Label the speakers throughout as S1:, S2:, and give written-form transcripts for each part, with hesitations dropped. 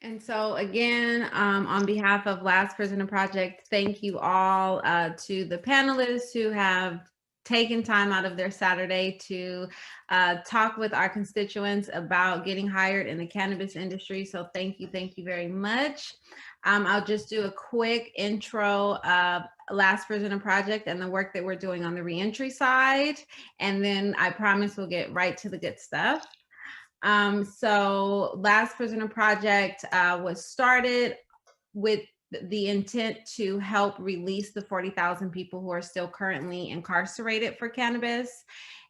S1: And so again, on behalf of Last Prisoner Project, thank you all to the panelists who have taken time out of their Saturday to talk with our constituents about getting hired in the cannabis industry. So thank you very much. I'll just do a quick intro of Last Prisoner Project and the work that we're doing on the reentry side. And then I promise we'll get right to the good stuff. So Last Prisoner Project was started with the intent to help release the 40,000 people who are still currently incarcerated for cannabis.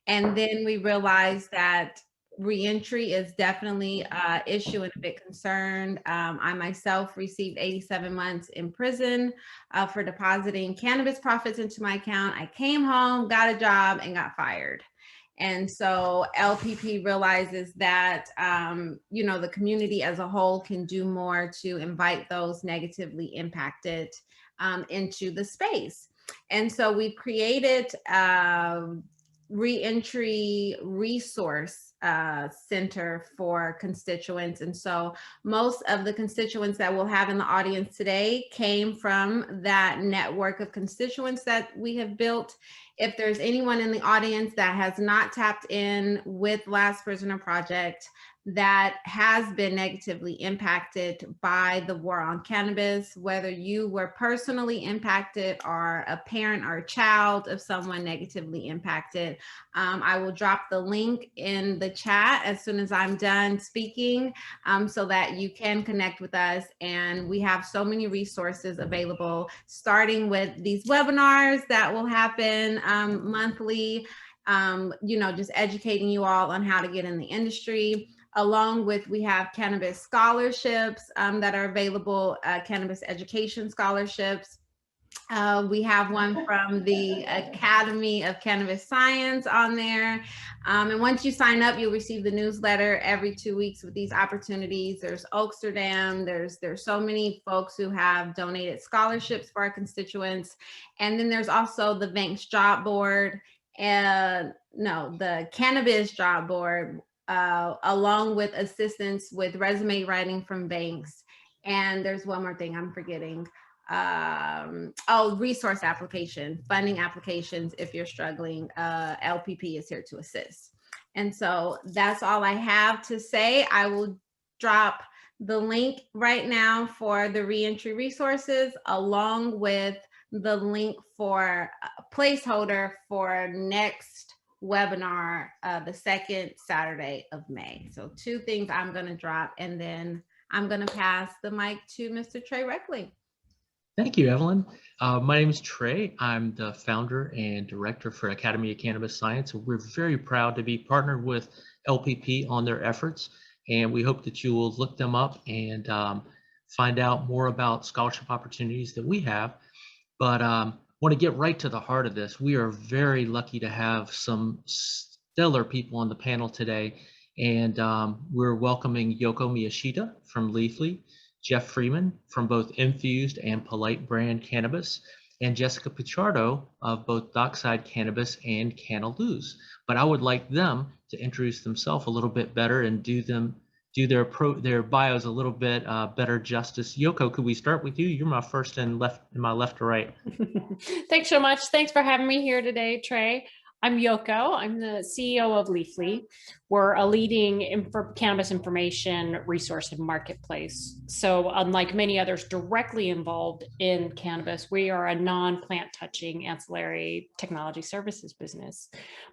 S1: And then we realized that reentry is definitely an issue and a big concern. I myself received 87 months in prison for depositing cannabis profits into my account. I came home, got a job, and got fired. And so LPP realizes that, the community as a whole can do more to invite those negatively impacted into the space. And so we've created a reentry resource center for constituents. And so most of the constituents that we'll have in the audience today came from that network of constituents that we have built. If there's anyone in the audience that has not tapped in with Last Prisoner Project that has been negatively impacted by the war on cannabis, whether you were personally impacted or a parent or a child of someone negatively impacted, I will drop the link in the chat as soon as I'm done speaking so that you can connect with us. And we have so many resources available, starting with these webinars that will happen monthly, just educating you all on how to get in the industry. Along with, we have cannabis scholarships that are available, cannabis education scholarships. We have one from the Academy of Cannabis Science on there. And once you sign up, you'll receive the newsletter every 2 weeks with these opportunities. There's Oaksterdam, there's so many folks who have donated scholarships for our constituents. And then there's also the Banks Job Board, the Cannabis Job Board, along with assistance with resume writing from Banks. And there's one more thing I'm forgetting. Resource application, funding applications. If you're struggling, LPP is here to assist. And so that's all I have to say. I will drop the link right now for the reentry resources, along with the link for a placeholder for next webinar, the second Saturday of May. So 2 things I'm going to drop, and then I'm going to pass the mic to Mr. Trey Reckling.
S2: Thank you, Evelyn. My name is Trey. I'm the founder and director for Academy of Cannabis Science. We're very proud to be partnered with LPP on their efforts, and we hope that you will look them up and find out more about scholarship opportunities that we have. But want to get right to the heart of this. We are very lucky to have some stellar people on the panel today, and we're welcoming Yoko Miyashita from Leafly, Jeff Freeman from both Mfused and Polite Brand Cannabis, and Jessica Pichardo of both Dockside Cannabis and Canna. But I would like them to introduce themselves a little bit better and do their bios a little bit better justice. Yoko, could we start with you? You're my first and my left to right.
S3: Thanks so much. Thanks for having me here today, Trey. I'm Yoko. I'm the CEO of Leafly. We're a leading cannabis information resource and marketplace. So unlike many others directly involved in cannabis, we are a non-plant touching ancillary technology services business.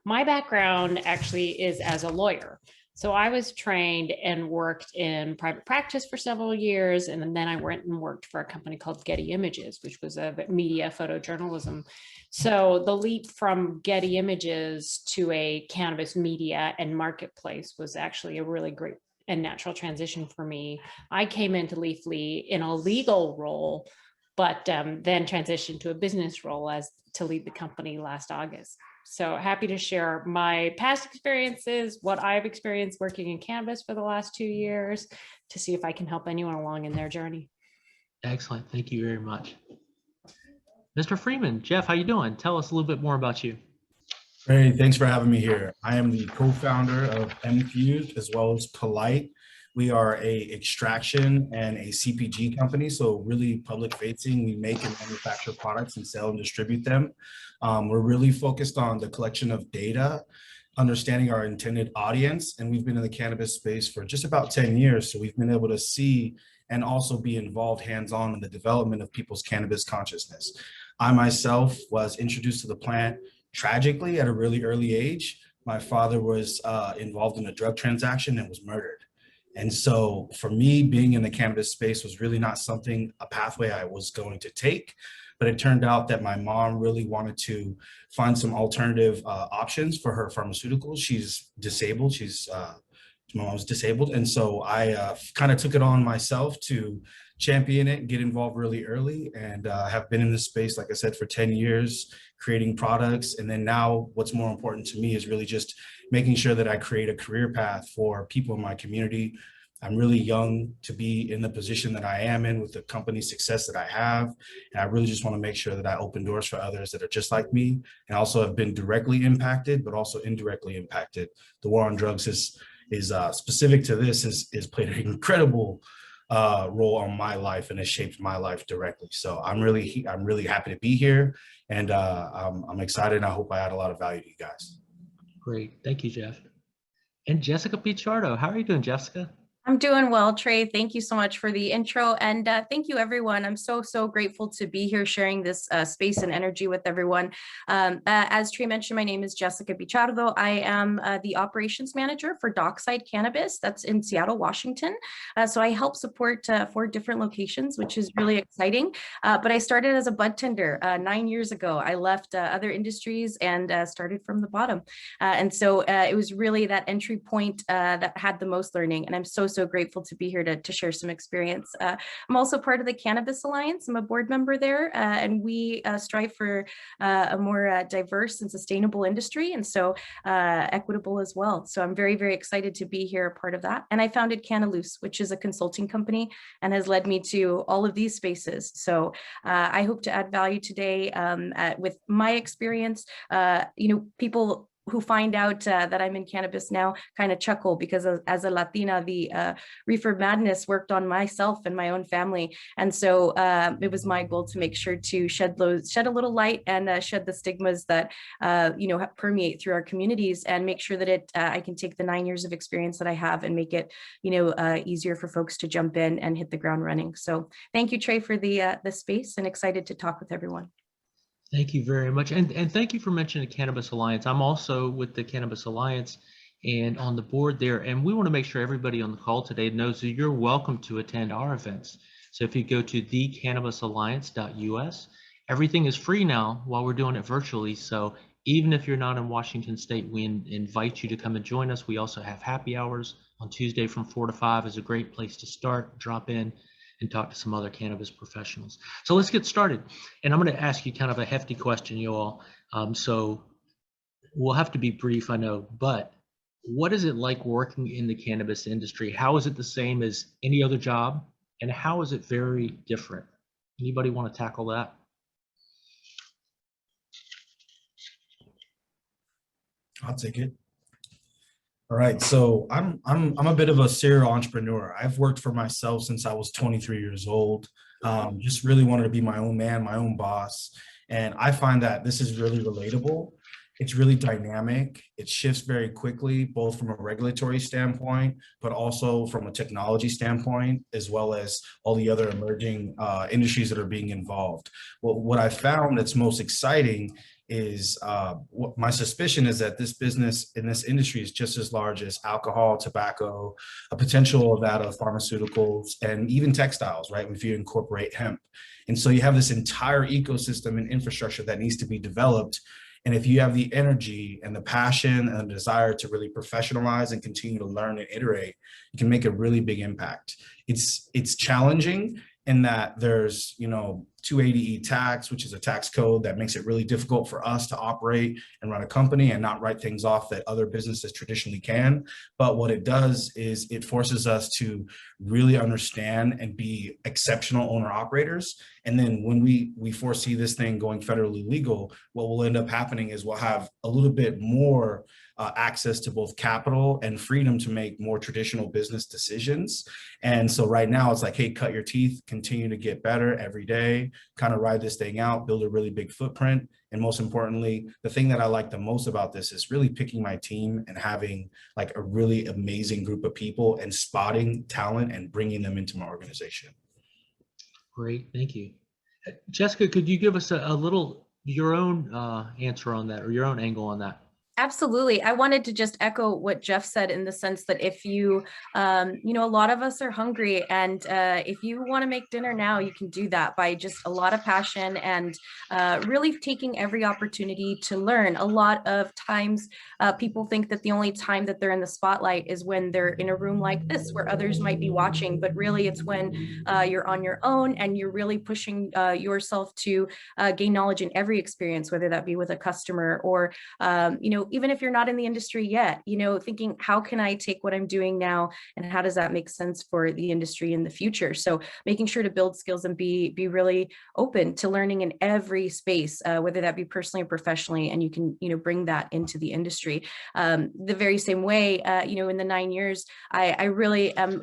S3: My background actually is as a lawyer. So I was trained and worked in private practice for several years. And then I went and worked for a company called Getty Images, which was a media photojournalism. So the leap from Getty Images to a cannabis media and marketplace was actually a really great and natural transition for me. I came into Leafly in a legal role, but then transitioned to a business role to lead the company last August. So happy to share my past experiences, what I've experienced working in cannabis for the last 2 years, to see if I can help anyone along in their journey.
S2: Excellent. Thank you very much. Mr. Freeman, Jeff, how you doing? Tell us a little bit more about you.
S4: Great. Thanks for having me here. I am the co-founder of Mfused as well as Polite. We are a extraction and a CPG company, so really public facing. We make and manufacture products and sell and distribute them. We're really focused on the collection of data, understanding our intended audience, and we've been in the cannabis space for just about 10 years. So we've been able to see and also be involved hands-on in the development of people's cannabis consciousness. I myself was introduced to the plant tragically at a really early age. My father was involved in a drug transaction and was murdered. And so for me, being in the cannabis space was really not a pathway I was going to take. But it turned out that my mom really wanted to find some alternative options for her pharmaceuticals. She's disabled. My mom's disabled. And so I kind of took it on myself to champion it, get involved really early, and have been in this space, like I said, for 10 years, creating products. And then now what's more important to me is really just making sure that I create a career path for people in my community. I'm really young to be in the position that I am in with the company success that I have. And I really just want to make sure that I open doors for others that are just like me and also have been directly impacted, but also indirectly impacted. The war on drugs is specific to this, is played an incredible role on my life and has shaped my life directly. So I'm really happy to be here, and I'm excited, and I hope I add a lot of value to you guys.
S2: Great. Thank you, Jeff. And Jessica Pichardo. How are you doing, Jessica?
S5: I'm doing well, Trey. Thank you so much for the intro, and thank you, everyone. I'm so grateful to be here sharing this space and energy with everyone. As Trey mentioned, my name is Jessica Bichardo. I am the operations manager for Dockside Cannabis. That's in Seattle, Washington. So I help support 4 different locations, which is really exciting. But I started as a bud tender 9 years ago. I left other industries and started from the bottom. And so it was really that entry point that had the most learning. And I'm so grateful to be here to share some experience. I'm also part of the Cannabis Alliance. I'm a board member there, and we strive for a more diverse and sustainable industry, and so equitable as well. So I'm very excited to be here, a part of that. And I founded Canna, which is a consulting company and has led me to all of these spaces. So I hope to add value today with my experience. People who find out that I'm in cannabis now kind of chuckle, because as a Latina, the reefer madness worked on myself and my own family. And so it was my goal to make sure to shed a little light and shed the stigmas that, permeate through our communities, and make sure that I can take the 9 years of experience that I have and make it, easier for folks to jump in and hit the ground running. So thank you, Trey, for the space, and excited to talk with everyone.
S2: Thank you very much. And thank you for mentioning the Cannabis Alliance. I'm also with the Cannabis Alliance and on the board there. And we want to make sure everybody on the call today knows that you're welcome to attend our events. So if you go to thecannabisalliance.us, everything is free now while we're doing it virtually. So even if you're not in Washington State, we invite you to come and join us. We also have happy hours on Tuesday from 4 to 5 is a great place to start, drop in, and talk to some other cannabis professionals. So let's get started. And I'm going to ask you kind of a hefty question, you all. So we'll have to be brief, I know, but what is it like working in the cannabis industry? How is it the same as any other job? And how is it very different? Anybody want to tackle that?
S4: I'll take it. All right, so I'm a bit of a serial entrepreneur. I've worked for myself since I was 23 years old. Just really wanted to be my own man, my own boss. And I find that this is really relatable. It's really dynamic. It shifts very quickly, both from a regulatory standpoint, but also from a technology standpoint, as well as all the other emerging industries that are being involved. Well, what I found that's most exciting is what my suspicion is that this business in this industry is just as large as alcohol, tobacco, a potential of that of pharmaceuticals, and even textiles, right? If you incorporate hemp. And so you have this entire ecosystem and infrastructure that needs to be developed. And if you have the energy and the passion and the desire to really professionalize and continue to learn and iterate, you can make a really big impact. It's challenging in that there's, to 280E tax, which is a tax code that makes it really difficult for us to operate and run a company and not write things off that other businesses traditionally can. But what it does is it forces us to really understand and be exceptional owner operators. And then when we foresee this thing going federally legal, what will end up happening is we'll have a little bit more access to both capital and freedom to make more traditional business decisions. And so right now it's like, hey, cut your teeth, continue to get better every day, kind of ride this thing out, build a really big footprint. And most importantly, the thing that I like the most about this is really picking my team and having like a really amazing group of people and spotting talent and bringing them into my organization.
S2: Great, thank you. Jessica, could you give us a little, your own answer on that, or your own angle on that?
S5: Absolutely. I wanted to just echo what Jeff said in the sense that if you, you know, a lot of us are hungry, and if you want to make dinner now, you can do that by just a lot of passion and really taking every opportunity to learn. A lot of times people think that the only time that they're in the spotlight is when they're in a room like this where others might be watching, but really it's when you're on your own and you're really pushing yourself to gain knowledge in every experience, whether that be with a customer or, you know, even if you're not in the industry yet, you know, thinking, how can I take what I'm doing now and how does that make sense for the industry in the future? So making sure to build skills and be really open to learning in every space, whether that be personally or professionally, and you can, you know, bring that into the industry. The very same way, you know, in the 9 years, I really am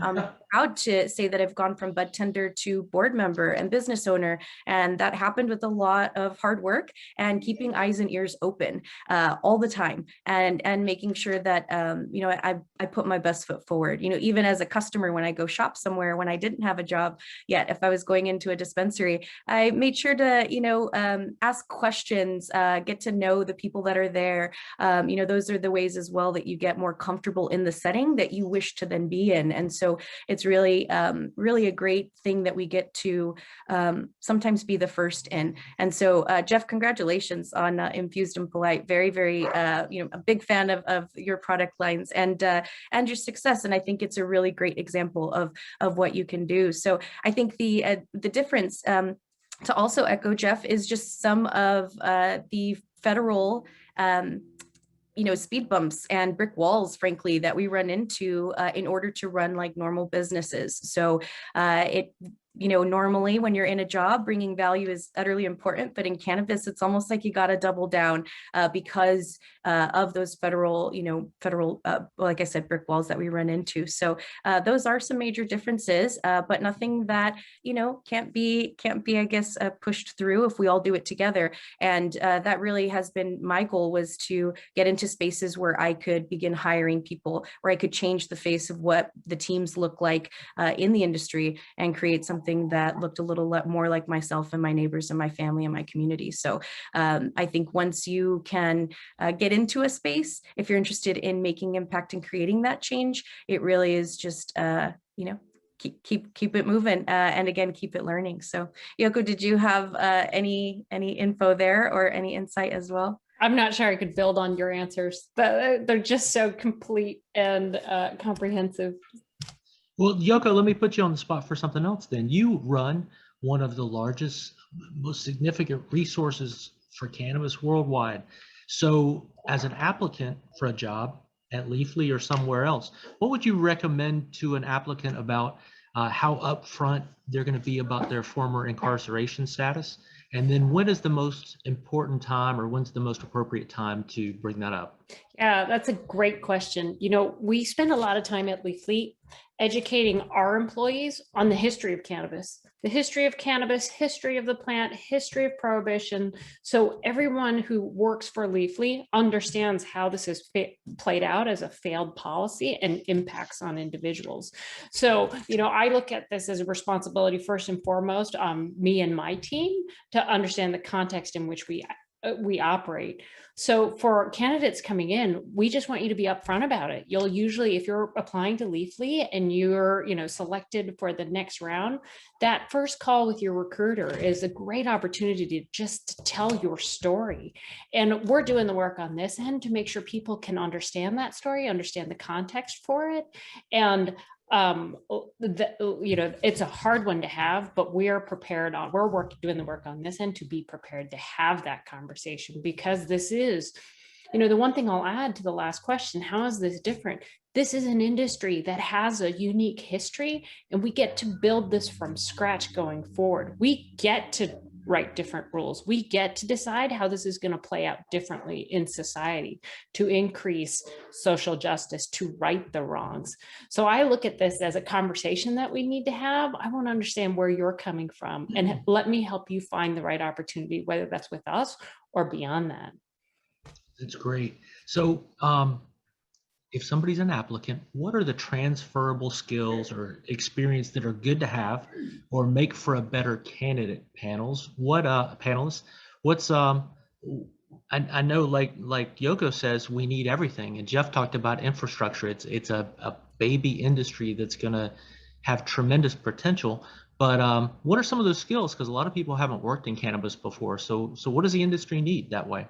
S5: proud to say that I've gone from bud tender to board member and business owner. And that happened with a lot of hard work and keeping eyes and ears open all the time, and making sure that, you know, I put my best foot forward. You know, even as a customer, when I go shop somewhere, when I didn't have a job yet, if I was going into a dispensary, I made sure to, you know, ask questions, get to know the people that are there. You know, those are the ways as well that you get more comfortable in the setting that you wish to then be in. And so it's really, really a great thing that we get to sometimes be the first in. And so, Jeff, congratulations on Infused and Polite. Very, very, you know, a big fan of your product lines and your success. And I think it's a really great example of what you can do. So I think the difference, to also echo Jeff, is just some of the federal you know, speed bumps and brick walls, frankly, that we run into in order to run like normal businesses. So you know, normally when you're in a job, bringing value is utterly important, but in cannabis, it's almost like you got to double down because of those federal, you know, like I said, brick walls that we run into. So those are some major differences, but nothing that, you know, can't be, I guess, pushed through if we all do it together. And that really has been my goal, was to get into spaces where I could begin hiring people, where I could change the face of what the teams look like in the industry and create something that looked a little more like myself and my neighbors and my family and my community. So I think once you can get into a space, if you're interested in making impact and creating that change, it really is just, you know, keep it moving, and again, keep it learning. So Yoko, did you have any info there or any insight as well?
S3: I'm not sure I could build on your answers, but they're just so complete and comprehensive.
S2: Well, Yoko, let me put you on the spot for something else then. You run one of the largest, most significant resources for cannabis worldwide. So as an applicant for a job at Leafly or somewhere else, what would you recommend to an applicant about how upfront they're going to be about their former incarceration status? And then when is the most important time, or when's the most appropriate time to bring that up?
S3: Yeah, that's a great question. You know, we spend a lot of time at Leafly educating our employees on the history of cannabis, history of the plant, history of prohibition. So everyone who works for Leafly understands how this has played out as a failed policy and impacts on individuals. So, you know, I look at this as a responsibility first and foremost, me and my team, to understand the context in which we operate. So for candidates coming in, we just want you to be upfront about it. You'll usually, if you're applying to Leafly and you're, you know, selected for the next round, that first call with your recruiter is a great opportunity to just tell your story. And we're doing the work on this end to make sure people can understand that story, understand the context for it, and it's a hard one to have, but we're prepared on, doing the work on this end to be prepared to have that conversation, because this is, the one thing I'll add to the last question, how is this different? This is an industry that has a unique history, and we get to build this from scratch going forward. We get to write different rules. We get to decide how this is going to play out differently in society to increase social justice, to right the wrongs. So I look at this as a conversation that we need to have. I want to understand where you're coming from, and let me help you find the right opportunity, whether that's with us or beyond that.
S2: That's great. So if somebody's an applicant, what are the transferable skills or experience that are good to have or make for a better candidate panels? Panelists, what's I know like Yoko says, we need everything. And Jeff talked about infrastructure. It's a baby industry that's gonna have tremendous potential. But what are some of those skills? Because a lot of people haven't worked in cannabis before. So what does the industry need that way?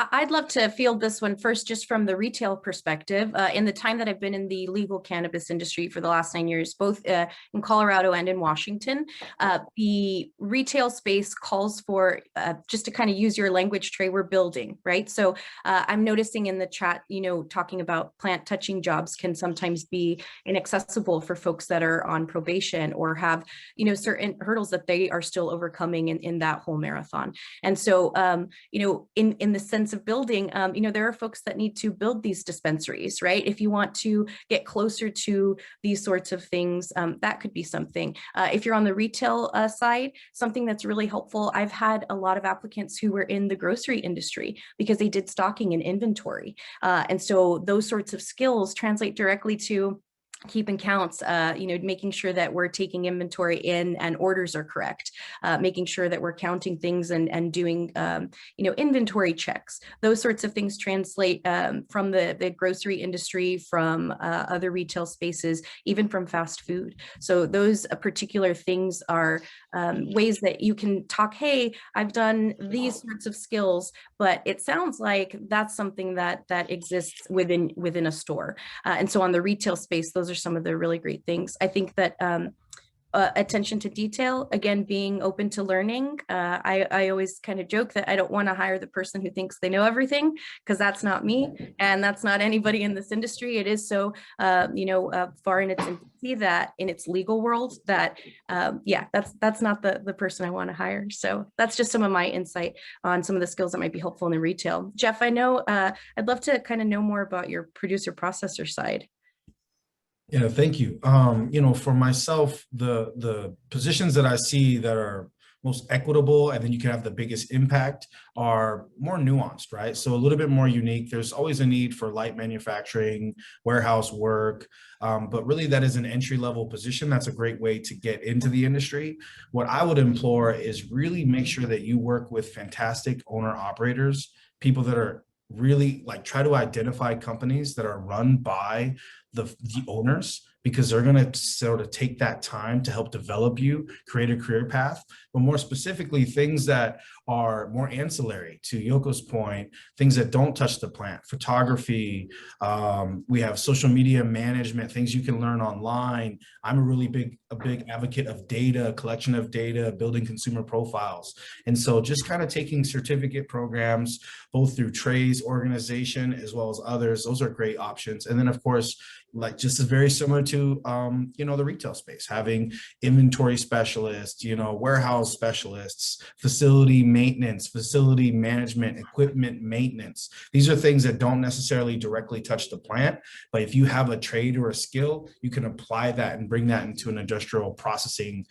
S5: I'd love to field this one first, just from the retail perspective. In the time that I've been in the legal cannabis industry for the last 9 years, both in Colorado and in Washington, the retail space calls for, just to kind of use your language, Trey, we're building, right? So I'm noticing in the chat, talking about plant touching jobs can sometimes be inaccessible for folks that are on probation or have, certain hurdles that they are still overcoming in that whole marathon. And so, in the sense of building, there are folks that need to build these dispensaries, right? If you want to get closer to these sorts of things, that could be something. If you're on the retail side, something that's really helpful, I've had a lot of applicants who were in the grocery industry because they did stocking and inventory. And so those sorts of skills translate directly to keeping counts, making sure that we're taking inventory in and orders are correct, making sure that we're counting things and doing, inventory checks. Those sorts of things translate from the grocery industry, from other retail spaces, even from fast food. So those particular things are ways that you can talk, hey, I've done these sorts of skills, but it sounds like that's something that exists within a store. And so on the retail space, those are some of the really great things. I think that attention to detail, again, being open to learning. I always kind of joke that I don't want to hire the person who thinks they know everything, because that's not me, and that's not anybody in this industry. It is so, far in its infancy that in its legal world that, that's not the person I want to hire. So that's just some of my insight on some of the skills that might be helpful in the retail. Jeff, I know I'd love to kind of know more about your producer processor side.
S4: Yeah, thank you. For myself, the positions that I see that are most equitable and then you can have the biggest impact are more nuanced, right? So a little bit more unique. There's always a need for light manufacturing, warehouse work, but really that is an entry-level position. That's a great way to get into the industry. What I would implore is really make sure that you work with fantastic owner operators, people that are really try to identify companies that are run by the owners, because they're going to sort of take that time to help develop you, create a career path, but more specifically, things that are more ancillary to Yoko's point, things that don't touch the plant, photography. We have social media management, things you can learn online. I'm a big advocate of data, collection of data, building consumer profiles. And so just kind of taking certificate programs, both through Trey's organization as well as others, those are great options. And then of course, just as very similar to, the retail space, having inventory specialists, warehouse specialists, facility maintenance, facility management, equipment maintenance. These are things that don't necessarily directly touch the plant, but if you have a trade or a skill, you can apply that and bring that into an industrial processing,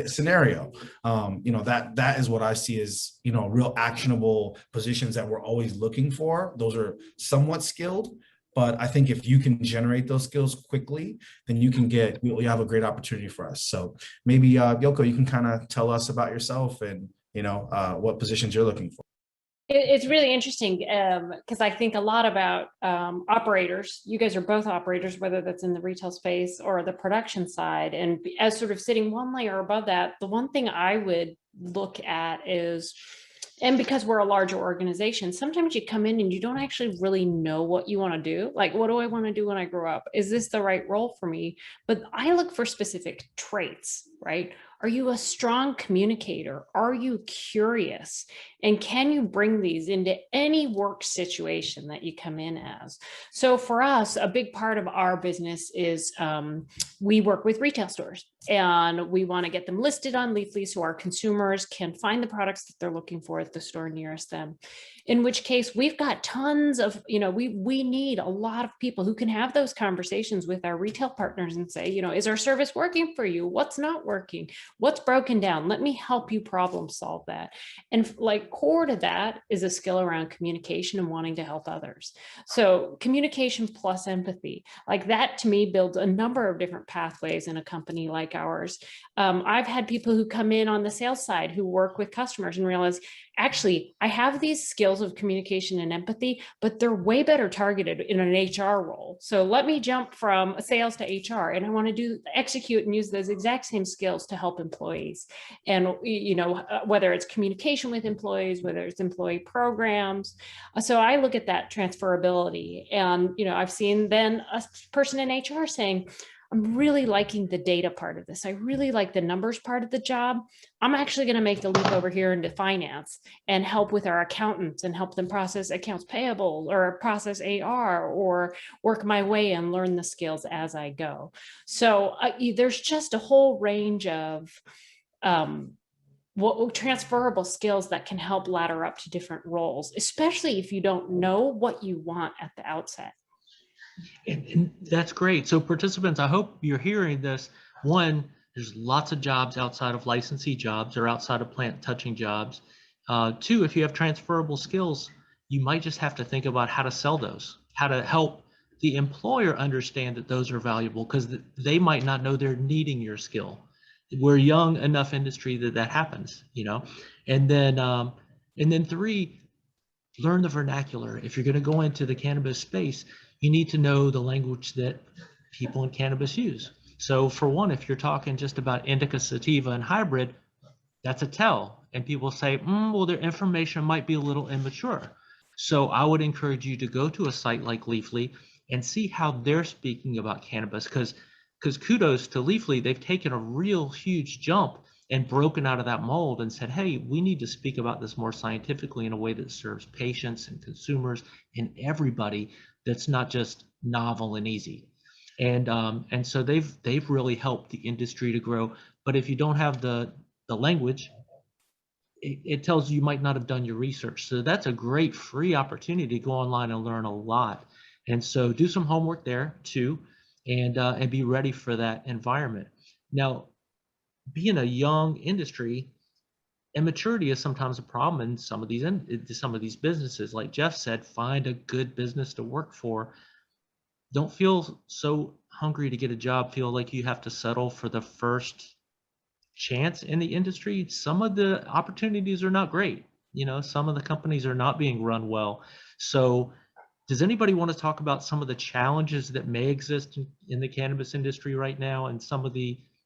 S4: scenario. That is what I see as, real actionable positions that we're always looking for. Those are somewhat skilled, but I think if you can generate those skills quickly, then you have a great opportunity for us. So maybe Yoko, you can kind of tell us about yourself and, what positions you're looking for.
S3: It's really interesting because I think a lot about operators. You guys are both operators, whether that's in the retail space or the production side. And as sort of sitting one layer above that, the one thing I would look at is, And because we're a larger organization, sometimes you come in and you don't actually really know what you want to do. Like, what do I want to do when I grow up? Is this the right role for me? But I look for specific traits, right? Are you a strong communicator? Are you curious? And can you bring these into any work situation that you come in as? So for us, a big part of our business is we work with retail stores, and we want to get them listed on Leafly so our consumers can find the products that they're looking for at the store nearest them. In which case, we've got tons of, we need a lot of people who can have those conversations with our retail partners and say, is our service working for you? What's not working? What's broken down? Let me help you problem solve that. And like core to that is a skill around communication and wanting to help others. So communication plus empathy, like that to me builds a number of different pathways in a company like ours. I've had people who come in on the sales side who work with customers and realize, actually, I have these skills of communication and empathy, but they're way better targeted in an HR role. So let me jump from sales to HR, and I want to execute and use those exact same skills to help employees. And, whether it's communication with employees, whether it's employee programs. So I look at that transferability. And, I've seen then a person in HR saying, I'm really liking the data part of this. I really like the numbers part of the job. I'm actually going to make the leap over here into finance and help with our accountants and help them process accounts payable or process AR or work my way and learn the skills as I go. So there's just a whole range of transferable skills that can help ladder up to different roles, especially if you don't know what you want at the outset.
S2: And that's great. So participants, I hope you're hearing this. One, there's lots of jobs outside of licensee jobs or outside of plant touching jobs. Two, if you have transferable skills, you might just have to think about how to sell those, how to help the employer understand that those are valuable, because they might not know they're needing your skill. We're young enough industry that happens, and then three, learn the vernacular. If you're going to go into the cannabis space, you need to know the language that people in cannabis use. So for one, if you're talking just about indica, sativa, and hybrid, that's a tell. And people say, well, their information might be a little immature. So I would encourage you to go to a site like Leafly and see how they're speaking about cannabis, because kudos to Leafly, they've taken a real huge jump and broken out of that mold and said, hey, we need to speak about this more scientifically in a way that serves patients and consumers and everybody, that's not just novel and easy. And so they've really helped the industry to grow. But if you don't have the language, it tells you might not have done your research. So that's a great free opportunity to go online and learn a lot. And so do some homework there too, and be ready for that environment. Now, being a young industry, immaturity is sometimes a problem in some of these businesses. Like Jeff said, find a good business to work for. Don't feel so hungry to get a job, feel like you have to settle for the first chance in the industry. Some of the opportunities are not great. Some of the companies are not being run well. So does anybody want to talk about some of the challenges that may exist in the cannabis industry right now, and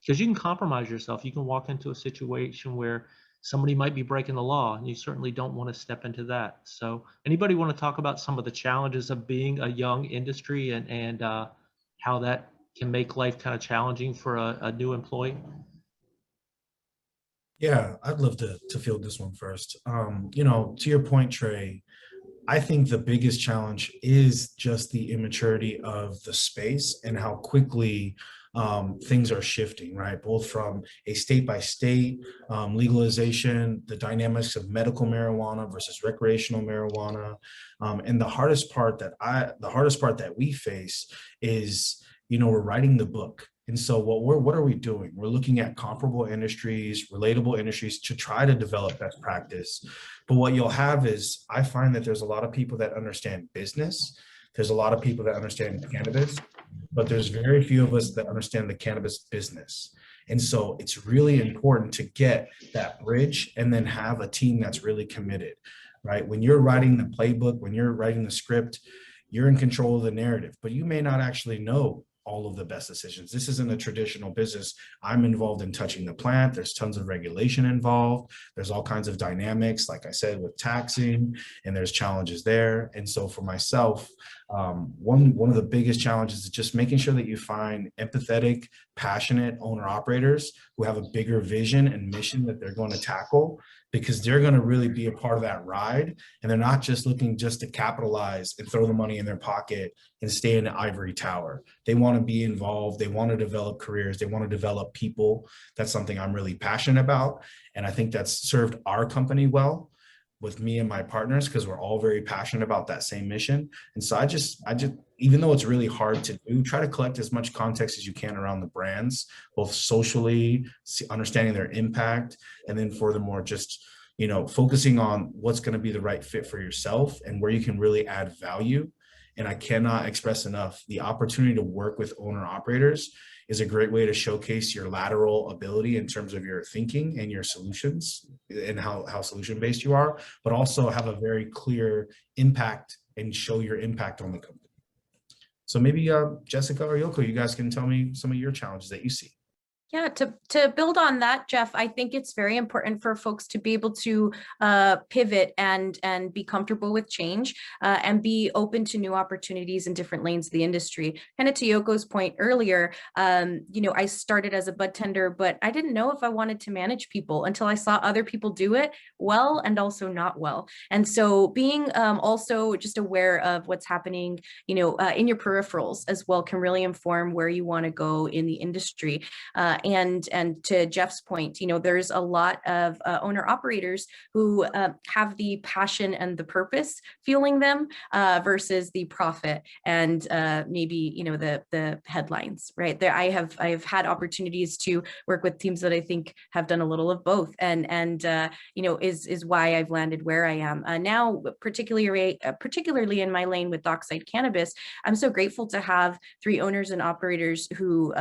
S2: because you can compromise yourself. You can walk into a situation where somebody might be breaking the law, and you certainly don't want to step into that. So anybody want to talk about some of the challenges of being a young industry and how that can make life kind of challenging for a new employee?
S4: Yeah, I'd love to field this one first. To your point, Trey, I think the biggest challenge is just the immaturity of the space and how quickly things are shifting, right? Both from a state by state legalization, the dynamics of medical marijuana versus recreational marijuana, and the hardest part that we face is, we're writing the book. And so what are we doing? We're looking at comparable industries, relatable industries to try to develop best practice. But what you'll have is, I find that there's a lot of people that understand business. There's a lot of people that understand cannabis, but there's very few of us that understand the cannabis business. And so it's really important to get that bridge and then have a team that's really committed, right? When you're writing the playbook, when you're writing the script, you're in control of the narrative, but you may not actually know all of the best decisions. This isn't a traditional business. I'm involved in touching the plant. There's tons of regulation involved. There's all kinds of dynamics, like I said, with taxing, and there's challenges there. And so for myself, one of the biggest challenges is just making sure that you find empathetic, passionate owner operators who have a bigger vision and mission that they're going to tackle, because they're going to really be a part of that ride. And they're not just looking just to capitalize and throw the money in their pocket and stay in the ivory tower. They want to be involved. They want to develop careers. They want to develop people. That's something I'm really passionate about. And I think that's served our company well with me and my partners, because we're all very passionate about that same mission. And so I just, even though it's really hard to do, try to collect as much context as you can around the brands, both socially, understanding their impact, and then furthermore, just, you know, focusing on what's going to be the right fit for yourself and where you can really add value. And I cannot express enough, the opportunity to work with owner operators is a great way to showcase your lateral ability in terms of your thinking and your solutions and how solution-based you are, but also have a very clear impact and show your impact on the company. So maybe Jessica or Yoko, you guys can tell me some of your challenges that you see.
S5: Yeah, to build on that, Jeff, I think it's very important for folks to be able to pivot and be comfortable with change and be open to new opportunities in different lanes of the industry. Kind of to Yoko's point earlier, you know, I started as a bud tender, but I didn't know if I wanted to manage people until I saw other people do it well and also not well. And so being also just aware of what's happening, you know, in your peripherals as well can really inform where you want to go in the industry. And to Jeff's point, you know, there's a lot of owner operators who have the passion and the purpose fueling them versus the profit and maybe, you know, the headlines, right? There, I've had opportunities to work with teams that I think have done a little of both, and you know, is why I've landed where I am now, particularly in my lane with Dockside Cannabis. I'm so grateful to have 3 owners and operators who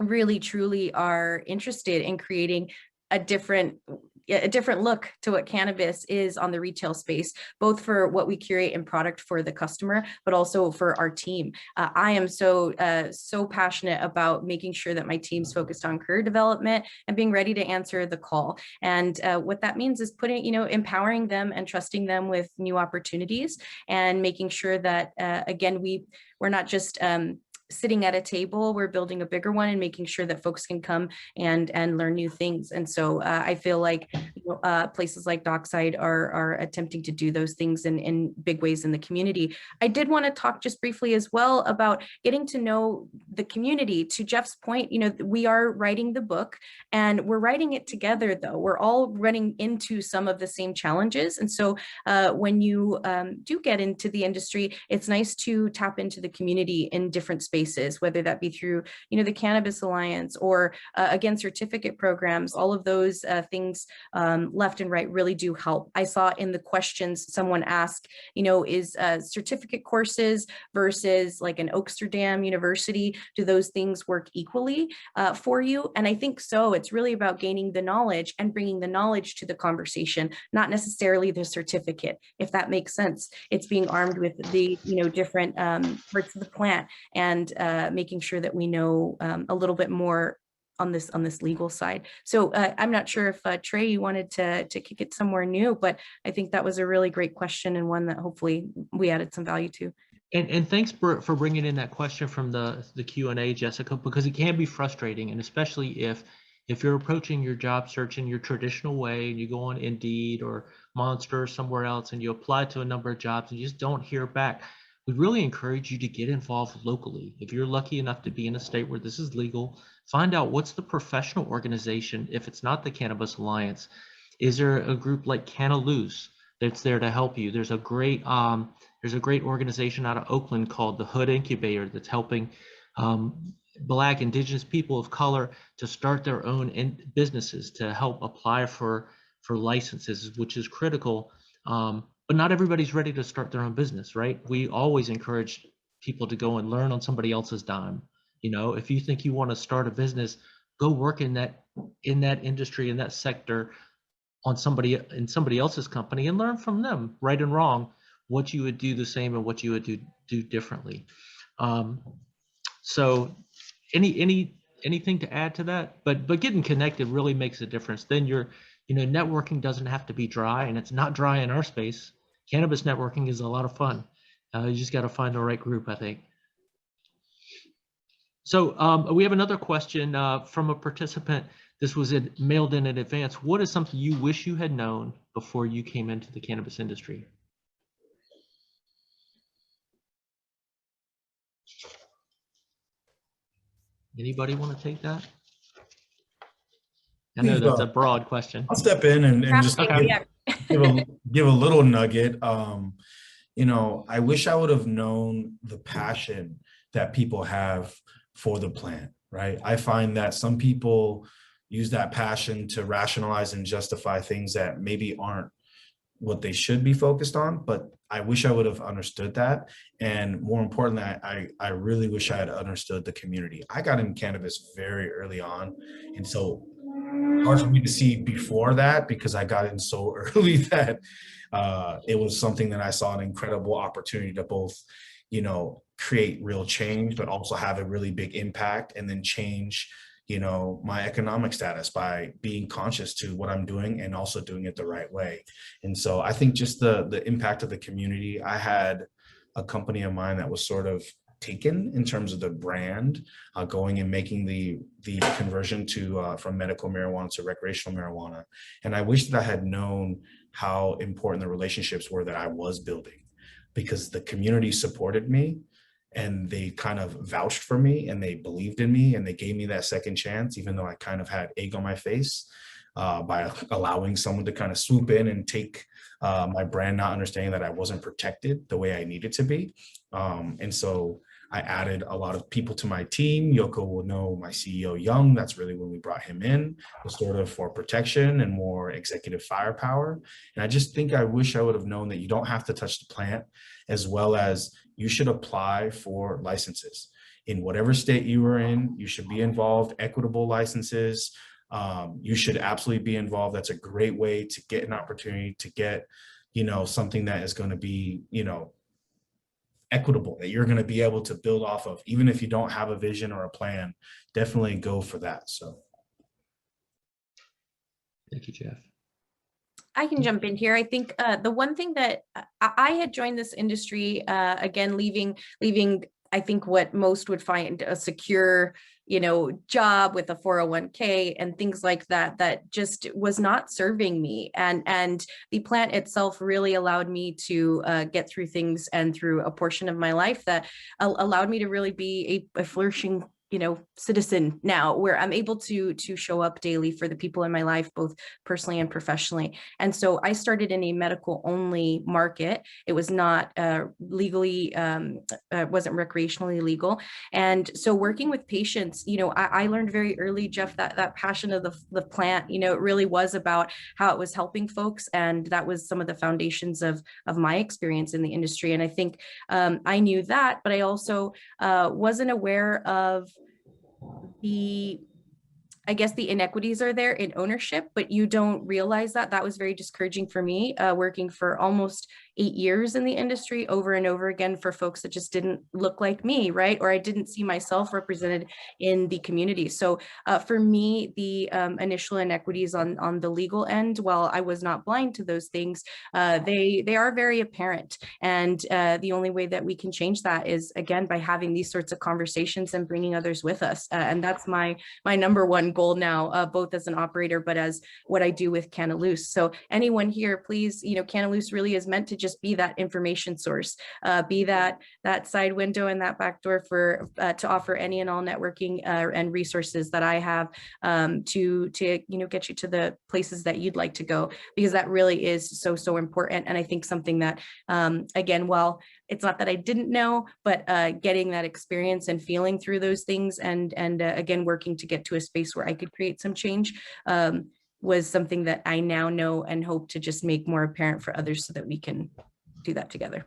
S5: really truly are interested in creating a different look to what cannabis is on the retail space, both for what we curate in product for the customer, but also for our team. I am so passionate about making sure that my team's focused on career development and being ready to answer the call. And what that means is putting, you know, empowering them and trusting them with new opportunities and making sure that, again, we're not just sitting at a table, we're building a bigger one and making sure that folks can come and learn new things. And so I feel like, you know, places like Dockside are attempting to do those things in big ways in the community. I did want to talk just briefly as well about getting to know the community. To Jeff's point, you know, we are writing the book and we're writing it together, though. We're all running into some of the same challenges. And so when you do get into the industry, it's nice to tap into the community in different spaces, whether that be through, you know, the Cannabis Alliance or again, certificate programs. All of those things left and right really do help. I saw in the questions someone asked, you know, is certificate courses versus like an Oaksterdam University, do those things work equally for you? And I think so. It's really about gaining the knowledge and bringing the knowledge to the conversation, not necessarily the certificate, if that makes sense. It's being armed with the, you know, different parts of the plant and making sure that we know a little bit more on this legal side. So I'm not sure if Trey, you wanted to kick it somewhere new, but I think that was a really great question and one that hopefully we added some value to.
S2: And thanks for bringing in that question from the Q&A, Jessica, because it can be frustrating, and especially if you're approaching your job search in your traditional way and you go on Indeed or Monster or somewhere else and you apply to a number of jobs and you just don't hear back. We really encourage you to get involved locally. If you're lucky enough to be in a state where this is legal, find out what's the professional organization. If it's not the Cannabis Alliance, is there a group like Canna that's there to help you? There's a great organization out of Oakland called the Hood Incubator that's helping Black, Indigenous people of color to start their own businesses, to help apply for licenses, which is critical. But not everybody's ready to start their own business, right? We always encourage people to go and learn on somebody else's dime. You know, if you think you want to start a business, go work in that industry, in that sector, in somebody else's company, and learn from them, right and wrong, what you would do the same and what you would do differently. So anything to add to that? But getting connected really makes a difference. Then networking doesn't have to be dry, and it's not dry in our space. Cannabis networking is a lot of fun. You just got to find the right group, I think. So we have another question from a participant. This was mailed in advance. What is something you wish you had known before you came into the cannabis industry? Anybody want to take that? I know that's a broad question.
S4: I'll step in and just give a little nugget. I wish I would have known the passion that people have for the plant, right? I find that some people use that passion to rationalize and justify things that maybe aren't what they should be focused on, but I wish I would have understood that. And more importantly, I really wish I had understood the community. I got in cannabis very early on, and so hard for me to see before that because I got in so early that it was something that I saw an incredible opportunity to both, create real change, but also have a really big impact and then change, my economic status by being conscious to what I'm doing and also doing it the right way. And so I think just the impact of the community. I had a company of mine that was sort of taken in terms of the brand, going and making the conversion to from medical marijuana to recreational marijuana. And I wish that I had known how important the relationships were that I was building, because the community supported me and they kind of vouched for me and they believed in me and they gave me that second chance, even though I kind of had egg on my face by allowing someone to kind of swoop in and take my brand, not understanding that I wasn't protected the way I needed to be. And so I added a lot of people to my team. Yoko will know my CEO, Young. That's really when we brought him in, was sort of for protection and more executive firepower. And I just think I wish I would have known that you don't have to touch the plant, as well as you should apply for licenses. In whatever state you are in, you should be involved, equitable licenses. You should absolutely be involved. That's a great way to get an opportunity to get, something that is going to be, equitable, that you're going to be able to build off of. Even if you don't have a vision or a plan, definitely go for that. So
S2: thank you, Jeff.
S5: I can jump in here. I think the one thing that I had joined this industry, again, leaving, I think what most would find a secure, job with a 401k and things like that, that just was not serving me. And the plant itself really allowed me to get through things and through a portion of my life that allowed me to really be a flourishing citizen now, where I'm able to show up daily for the people in my life, both personally and professionally. And so I started in a medical only market. It was not legally, wasn't recreationally legal. And so working with patients, I learned very early, Jeff, that passion of the plant, it really was about how it was helping folks. And that was some of the foundations of my experience in the industry. And I think I knew that, but I also wasn't aware of the inequities are there in ownership, but you don't realize that. That was very discouraging for me, working for almost 8 years in the industry over and over again for folks that just didn't look like me, right? Or I didn't see myself represented in the community. So for me, the initial inequities on the legal end, while I was not blind to those things, they are very apparent. And the only way that we can change that is, again, by having these sorts of conversations and bringing others with us. And that's my number one goal now, both as an operator, but as what I do with Canna Loose. So anyone here, please, Canna Loose really is meant to just be that information source, be that side window and that back door for to offer any and all networking and resources that I have to get you to the places that you'd like to go, because that really is so important. And I think something that again, while it's not that I didn't know, but getting that experience and feeling through those things and again, working to get to a space where I could create some change was something that I now know and hope to just make more apparent for others so that we can do that together.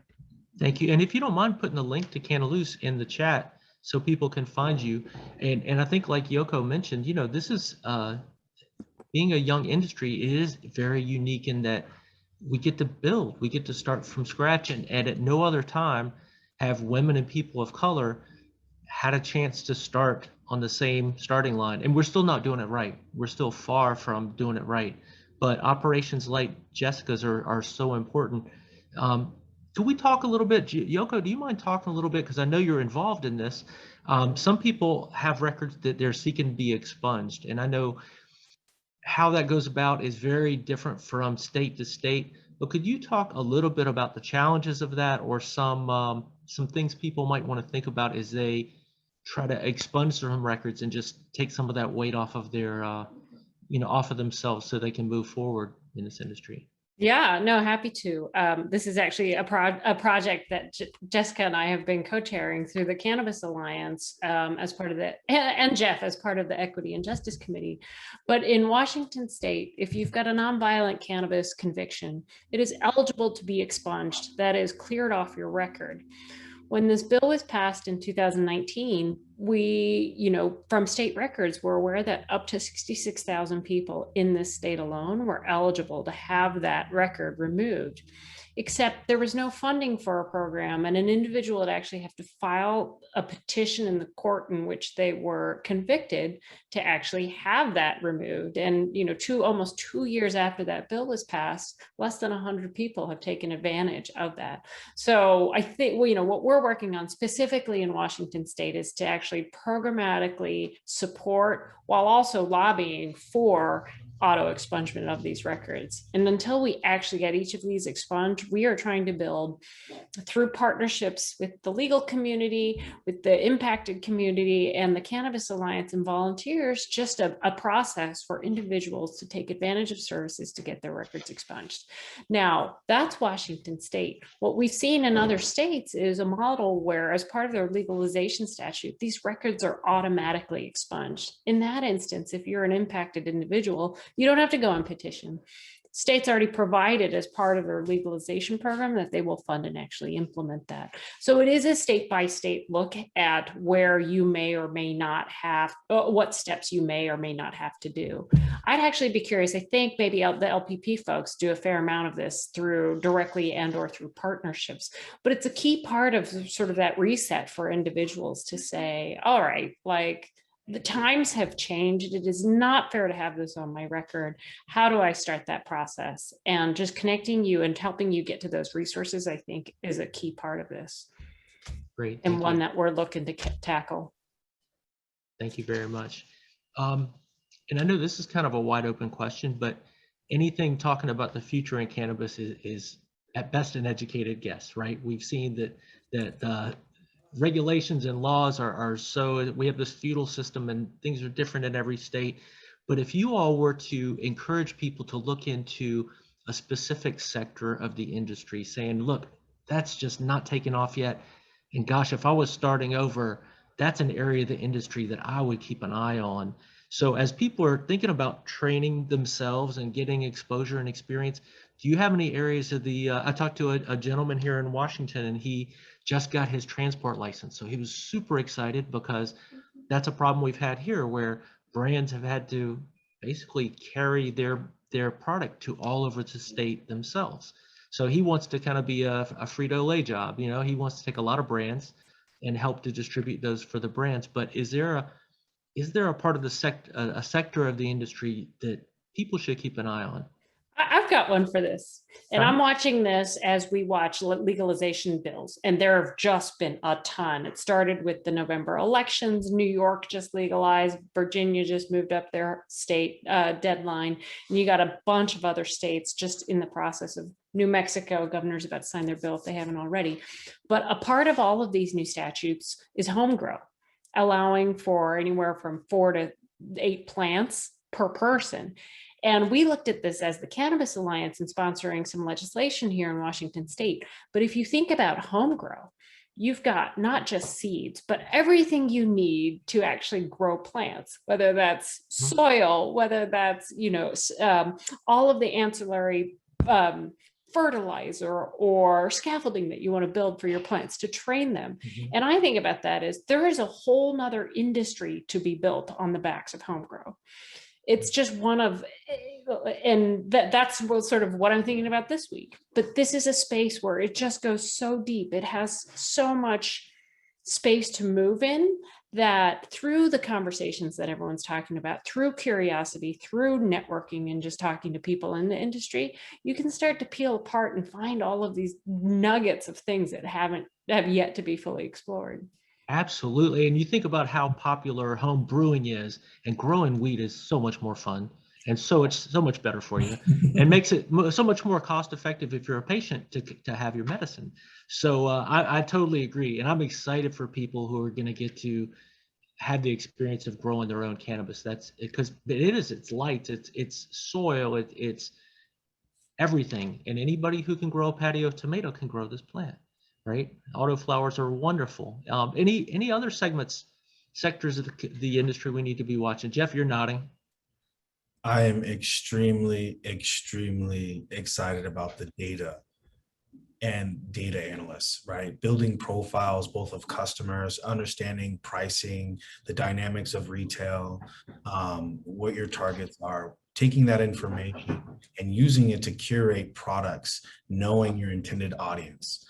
S2: Thank you. And if you don't mind putting a link to Canna Loose in the chat so people can find you. And I think, like Yoko mentioned, this is being a young industry, it is very unique in that we get to build, we get to start from scratch, and at no other time have women and people of color had a chance to start on the same starting line, and we're still not doing it right. We're still far from doing it right. But operations like Jessica's are so important. Could we talk a little bit, Yoko, do you mind talking a little bit? Because I know you're involved in this. Some people have records that they're seeking to be expunged. And I know how that goes about is very different from state to state. But could you talk a little bit about the challenges of that, or some things people might want to think about as they try to expunge their home records and just take some of that weight off of their, off of themselves so they can move forward in this industry?
S3: Yeah, no, happy to. This is actually a project that Jessica and I have been co-chairing through the Cannabis Alliance as part of and Jeff as part of the Equity and Justice Committee. But in Washington State, if you've got a nonviolent cannabis conviction, it is eligible to be expunged. That is cleared off your record. When this bill was passed in 2019, we, from state records, we're aware that up to 66,000 people in this state alone were eligible to have that record removed, except there was no funding for a program, and an individual would actually have to file a petition in the court in which they were convicted to actually have that removed. And, almost 2 years after that bill was passed, less than 100 people have taken advantage of that. So I think, what we're working on specifically in Washington State is to actually programmatically support while also lobbying for auto expungement of these records. And until we actually get each of these expunged, we are trying to build, through partnerships with the legal community, with the impacted community, and the Cannabis Alliance and volunteers, just a process for individuals to take advantage of services to get their records expunged. Now, that's Washington State. What we've seen in other states is a model where, as part of their legalization statute, these records are automatically expunged. In that instance, if you're an impacted individual, you don't have to go and petition. States already provided, as part of their legalization program, that they will fund and actually implement that. So it is a state by state look at where you may or may not have, what steps you may or may not have to do. I'd actually be curious. I think maybe the LPP folks do a fair amount of this through directly and or through partnerships, but it's a key part of sort of that reset for individuals to say, all right, like, the times have changed. It is not fair to have this on my record. How do I start that process? And just connecting you and helping you get to those resources, I think, is a key part of this.
S2: Great.
S3: And one that we're looking to tackle.
S2: Thank you very much. And I know this is kind of a wide open question, but anything talking about the future in cannabis is at best an educated guess, right? We've seen that regulations and laws are so, we have this feudal system and things are different in every state. But if you all were to encourage people to look into a specific sector of the industry, saying, look, that's just not taken off yet. And gosh, if I was starting over, that's an area of the industry that I would keep an eye on. So as people are thinking about training themselves and getting exposure and experience, do you have any areas of the, I talked to a gentleman here in Washington, and he just got his transport license. So he was super excited, because that's a problem we've had here, where brands have had to basically carry their product to all over the state themselves. So he wants to kind of be a Frito-Lay job. He wants to take a lot of brands and help to distribute those for the brands. But is there a part of the sector of the industry that people should keep an eye on?
S3: I've got one for this, and I'm watching this as we watch legalization bills, and there have just been a ton. It started with the November elections. New York just legalized. Virginia just moved up their state deadline, and you got a bunch of other states just in the process of. New Mexico governor's about to sign their bill if they haven't already. But a part of all of these new statutes is home grow, allowing for anywhere from 4 to 8 plants per person. And we looked at this as the Cannabis Alliance and sponsoring some legislation here in Washington State. But if you think about home grow, you've got not just seeds, but everything you need to actually grow plants, whether that's soil, whether that's, all of the ancillary fertilizer or scaffolding that you want to build for your plants to train them. And I think about that as there is a whole nother industry to be built on the backs of home grow. It's just one of, and that's sort of what I'm thinking about this week. But this is a space where it just goes so deep. It has so much space to move in, that through the conversations that everyone's talking about, through curiosity, through networking and just talking to people in the industry, you can start to peel apart and find all of these nuggets of things that have yet to be fully explored.
S2: Absolutely. And you think about how popular home brewing is, and growing weed is so much more fun, and so it's so much better for you, and makes it so much more cost effective if you're a patient to have your medicine. So I totally agree. And I'm excited for people who are going to get to have the experience of growing their own cannabis. That's because it's light, it's soil, it's everything. And anybody who can grow a patio tomato can grow this plant. Right? Autoflowers are wonderful. Any other sectors of the industry we need to be watching? Jeff, you're nodding.
S4: I am extremely, extremely excited about the data and data analysts, right? Building profiles, both of customers, understanding pricing, the dynamics of retail, what your targets are, taking that information and using it to curate products, knowing your intended audience.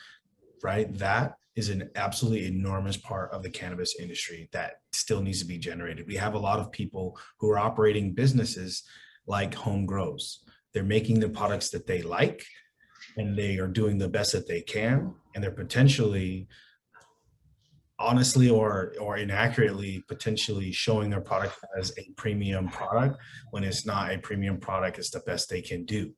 S4: Right? That is an absolutely enormous part of the cannabis industry that still needs to be generated. We have a lot of people who are operating businesses like home grows. They're making the products that they like, and they are doing the best that they can, and they're potentially, honestly or inaccurately, potentially showing their product as a premium product when it's not a premium product. It's the best they can do.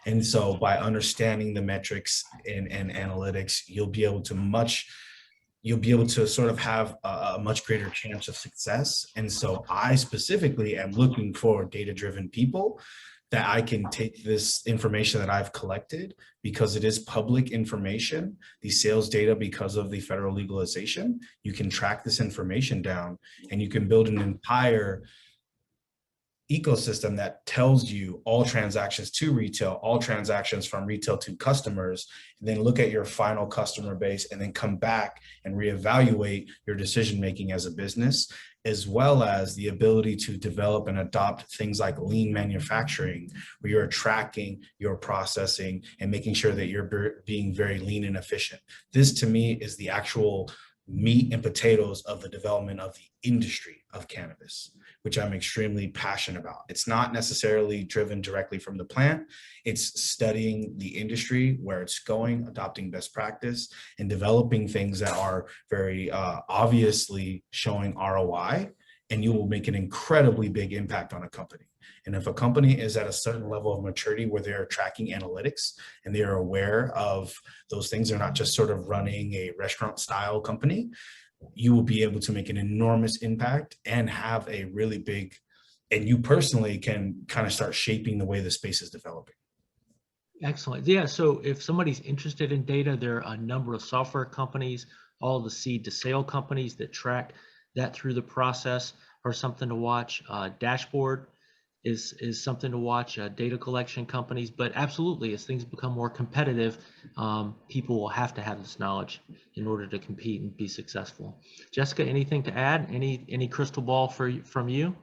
S4: And so by understanding the metrics and analytics, you'll be able to sort of have a much greater chance of success. And so I specifically am looking for data-driven people that I can take this information that I've collected, because it is public information, the sales data, because of the federal legalization. You can track this information down, and you can build an entire ecosystem that tells you all transactions to retail, all transactions from retail to customers, and then look at your final customer base, and then come back and reevaluate your decision-making as a business, as well as the ability to develop and adopt things like lean manufacturing, where you're tracking your processing and making sure that you're being very lean and efficient. This, to me, is the actual meat and potatoes of the development of the industry of cannabis, which I'm extremely passionate about. It's not necessarily driven directly from the plant. It's studying the industry, where it's going, adopting best practice, and developing things that are very obviously showing ROI, and you will make an incredibly big impact on a company. And if a company is at a certain level of maturity where they're tracking analytics and they are aware of those things, they're not just sort of running a restaurant style company, you will be able to make an enormous impact and have a really big, and you personally can kind of start shaping the way the space is developing.
S2: Excellent. Yeah. So if somebody's interested in data, there are a number of software companies, all the seed to sale companies that track that through the process are something to watch. Dashboard is something to watch, data collection companies, but absolutely, as things become more competitive, people will have to have this knowledge in order to compete and be successful. Jessica, anything to add? Any crystal ball from you?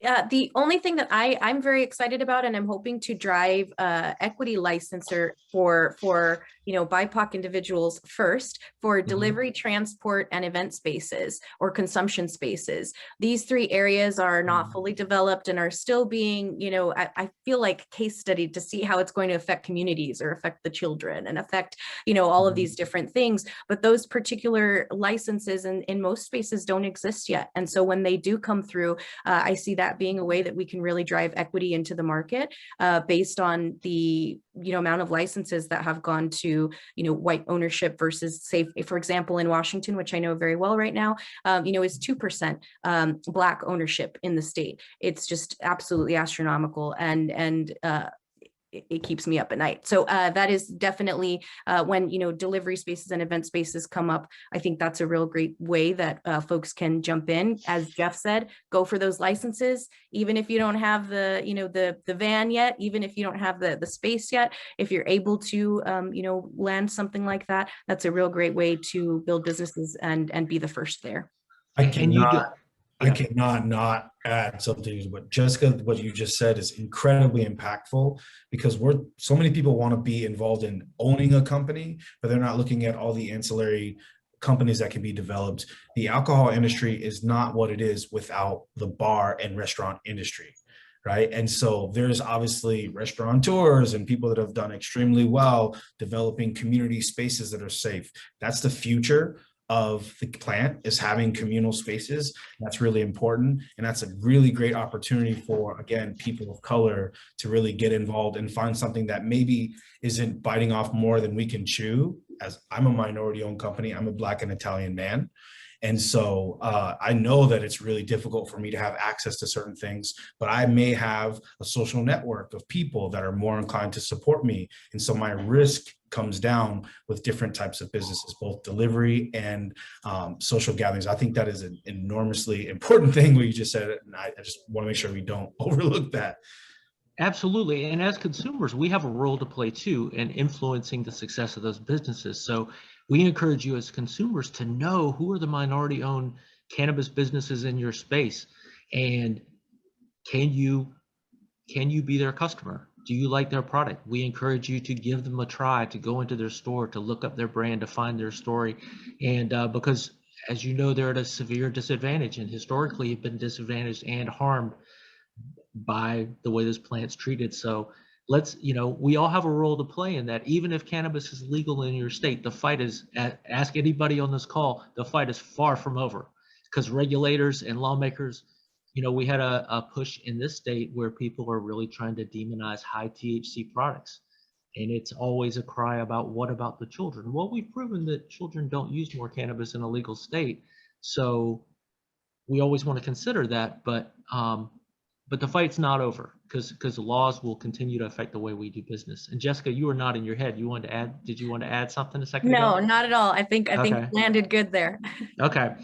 S5: Yeah, the only thing that I'm very excited about, and I'm hoping to drive equity licensor for BIPOC individuals first, for delivery, transport, and event spaces or consumption spaces. These three areas are not fully developed and are still being, I feel like case studied to see how it's going to affect communities or affect the children and affect, all of these different things. But those particular licenses in most spaces don't exist yet. And so when they do come through, I see that being a way that we can really drive equity into the market based on the amount of licenses that have gone to white ownership versus, say, for example, in Washington, which I know very well right now, is 2% Black ownership in the state. It's just absolutely astronomical, and it keeps me up at night. So that is definitely when delivery spaces and event spaces come up. I think that's a real great way that folks can jump in. As Jeff said, go for those licenses, even if you don't have the van yet, even if you don't have the space yet. If you're able to land something like that, that's a real great way to build businesses and be the first there.
S4: I cannot not add something to what Jessica, what you just said is incredibly impactful, because so many people want to be involved in owning a company, but they're not looking at all the ancillary companies that can be developed. The alcohol industry is not what it is without the bar and restaurant industry, right? And so there's obviously restaurateurs and people that have done extremely well developing community spaces that are safe. That's the future of the plant, is having communal spaces. That's really important. And that's a really great opportunity for, again, people of color to really get involved and find something that maybe isn't biting off more than we can chew. As I'm a minority owned company, I'm a Black and Italian man. And so I know that it's really difficult for me to have access to certain things, but I may have a social network of people that are more inclined to support me. And so my risk comes down with different types of businesses, both delivery and social gatherings. I think that is an enormously important thing what you just said. And I just want to make sure we don't overlook that.
S2: Absolutely. And as consumers, we have a role to play too in influencing the success of those businesses. So we encourage you as consumers to know who are the minority owned cannabis businesses in your space, and can you be their customer? Do you like their product? We encourage you to give them a try, to go into their store, to look up their brand, to find their story. And because, as you know, they're at a severe disadvantage, and historically have been disadvantaged and harmed by the way this plant's treated. So let's, we all have a role to play in that. Even if cannabis is legal in your state, the fight is, ask anybody on this call, the fight is far from over, because regulators and lawmakers, we had a push in this state where people are really trying to demonize high THC products. And it's always a cry about, what about the children? Well, we've proven that children don't use more cannabis in a legal state. So we always want to consider that, but the fight's not over, because the laws will continue to affect the way we do business. And Jessica, you were nodding your head. You wanted to add? Did you want to add something a second ago?
S5: No, not at all. I think
S2: Okay.
S5: landed good there.
S2: Okay.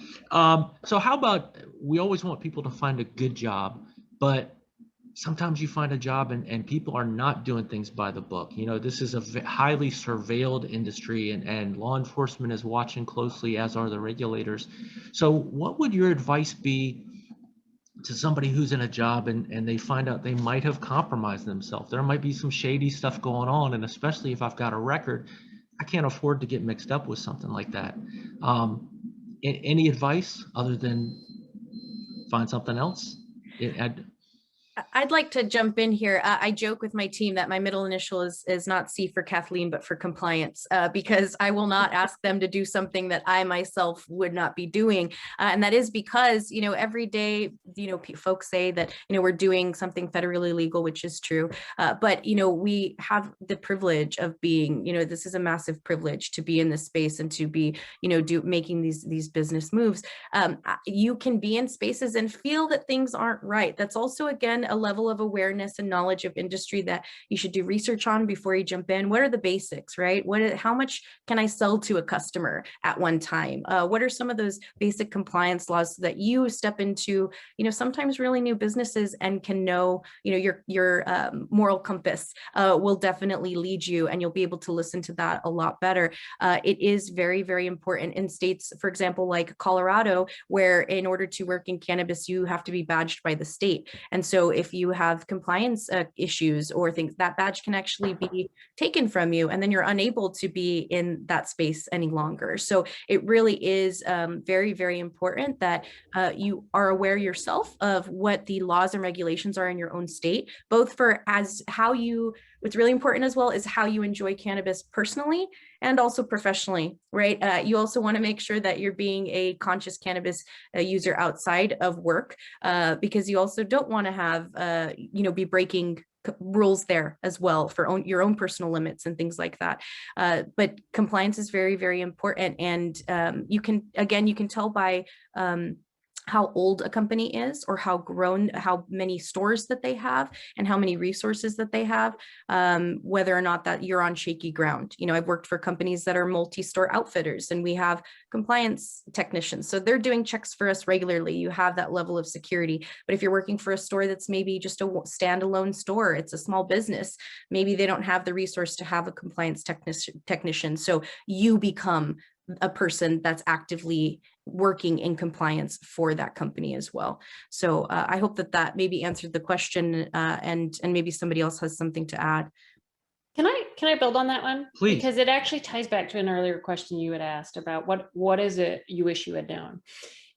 S2: So how about, we always want people to find a good job, but sometimes you find a job and people are not doing things by the book. This is a highly surveilled industry, and law enforcement is watching closely, as are the regulators. So what would your advice be to somebody who's in a job and they find out they might have compromised themselves? There might be some shady stuff going on, and especially if I've got a record, I can't afford to get mixed up with something like that. Any advice other than find something else?
S5: I'd like to jump in here. I joke with my team that my middle initial is not C for Kathleen, but for compliance, because I will not ask them to do something that I myself would not be doing. And that is because, every day, folks say that, we're doing something federally legal, which is true. But, we have the privilege of being, this is a massive privilege to be in this space and to be, making these business moves. You can be in spaces and feel that things aren't right. That's also, again, a level of awareness and knowledge of industry that you should do research on before you jump in. What are the basics, right? How much can I sell to a customer at one time? What are some of those basic compliance laws so that you step into, sometimes really new businesses and can know, your moral compass will definitely lead you, and you'll be able to listen to that a lot better. It is very, very important in states, for example, like Colorado, where in order to work in cannabis, you have to be badged by the state. And so if you have compliance issues or things, that badge can actually be taken from you, and then you're unable to be in that space any longer. So it really is very, very important that you are aware yourself of what the laws and regulations are in your own state, both for what's really important as well is how you enjoy cannabis personally and also professionally, right? You also want to make sure that you're being a conscious cannabis user outside of work, because you also don't want to have, be breaking rules there as well for your own personal limits and things like that. But compliance is very, very important. And you can tell by how old a company is, or how many stores that they have and how many resources that they have, whether or not that you're on shaky ground. I've worked for companies that are multi-store outfitters, and we have compliance technicians. So they're doing checks for us regularly. You have that level of security. But if you're working for a store that's maybe just a standalone store, it's a small business, maybe they don't have the resource to have a compliance technician. So you become a person that's actively working in compliance for that company as well. So I hope that maybe answered the question, and maybe somebody else has something to add.
S3: Can I I build on that one?
S2: Please.
S3: Because it actually ties back to an earlier question you had asked about what is it you wish you had known?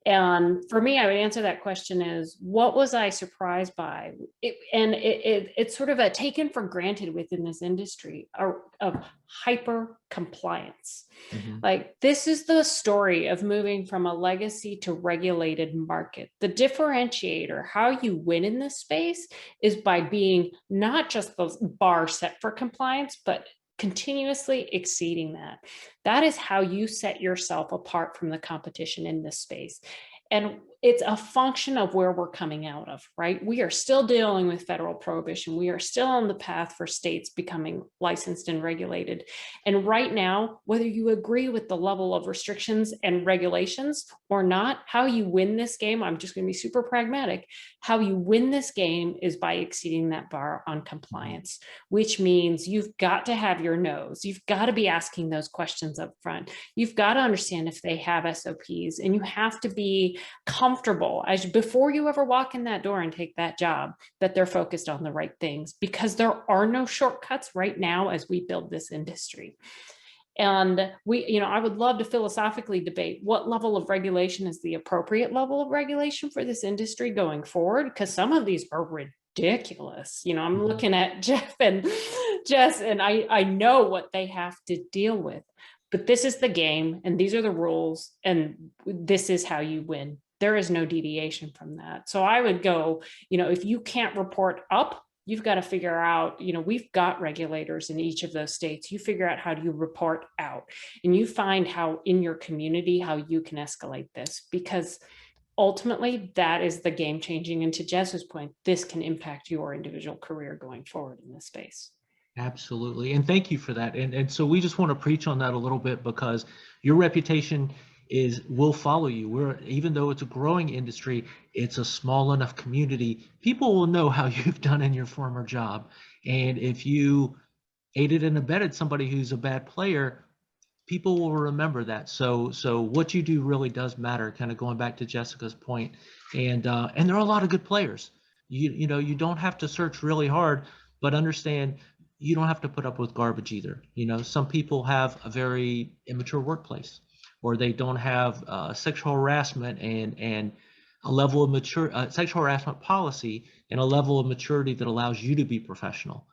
S3: And for me, I would answer that question as, what was I surprised by? It's sort of a taken for granted within this industry of hyper compliance.
S2: Mhm.
S3: Like, this is the story of moving from a legacy to regulated market. The differentiator, how you win in this space, is by being not just the bar set for compliance, but continuously exceeding that. That is how you set yourself apart from the competition in this space. And it's a function of where we're coming out of, right? We are still dealing with federal prohibition. We are still on the path for states becoming licensed and regulated. And right now, whether you agree with the level of restrictions and regulations or not, how you win this game, I'm just going to be super pragmatic. How you win this game is by exceeding that bar on compliance, which means you've got to have your nose. You've got to be asking those questions up front. You've got to understand if they have SOPs, and you have to be comfortable before you ever walk in that door and take that job, that they're focused on the right things, because there are no shortcuts right now as we build this industry. And I would love to philosophically debate what level of regulation is the appropriate level of regulation for this industry going forward, because some of these are ridiculous. I'm looking at Jeff and Jess, and I know what they have to deal with. But this is the game, and these are the rules, and this is how you win. There is no deviation from that. So I would go, if you can't report up, you've got to figure out, we've got regulators in each of those states. You figure out how do you report out, and you find how in your community, how you can escalate this, because ultimately that is the game changing. And to Jess's point, this can impact your individual career going forward in this space.
S2: Absolutely. And thank you for that. And so we just want to preach on that a little bit, because your reputation will follow you. Even though it's a growing industry, it's a small enough community. People will know how you've done in your former job. And if you aided and abetted somebody who's a bad player, people will remember that. So what you do really does matter, kind of going back to Jessica's point. And there are a lot of good players. You don't have to search really hard, but understand you don't have to put up with garbage either. Some people have a very immature workplace, or they don't have sexual harassment and a level of sexual harassment policy and a level of maturity that allows you to be professional.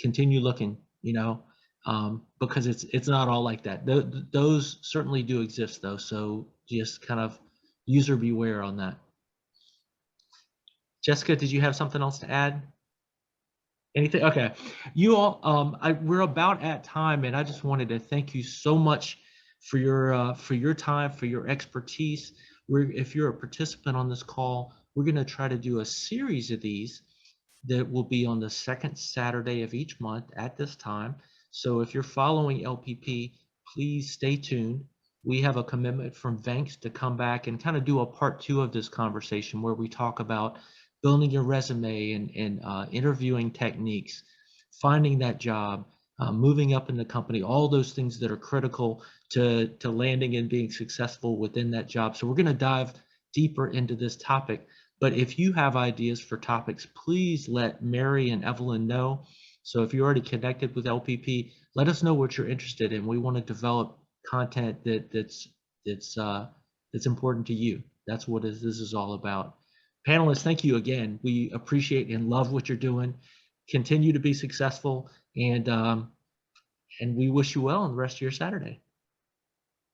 S2: Continue looking, because it's not all like that. Those certainly do exist, though. So just kind of user beware on that. Jessica, did you have something else to add? Anything? Okay. You all, we're about at time, and I just wanted to thank you so much for your time, for your expertise. If you're a participant on this call, we're going to try to do a series of these that will be on the second Saturday of each month at this time. So if you're following LPP, please stay tuned. We have a commitment from Vanks to come back and kind of do a part 2 of this conversation, where we talk about building your resume and interviewing techniques, finding that job, moving up in the company, all those things that are critical to landing and being successful within that job. So we're going to dive deeper into this topic. But if you have ideas for topics, please let Mary and Evelyn know. So if you're already connected with LPP, let us know what you're interested in. We want to develop content that's important to you. That's what this is all about. Panelists, thank you again. We appreciate and love what you're doing. Continue to be successful, and we wish you well on the rest of your Saturday.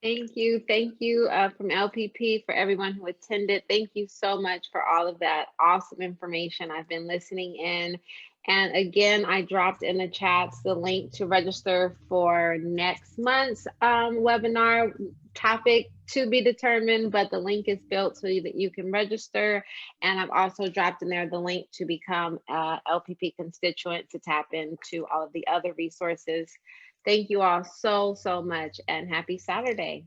S1: Thank you from LPP for everyone who attended. Thank you so much for all of that awesome information. I've been listening in. And again, I dropped in the chats the link to register for next month's webinar, topic to be determined, but the link is built so that you can register. And I've also dropped in there the link to become a LPP constituent to tap into all of the other resources. Thank you all so much, and happy Saturday.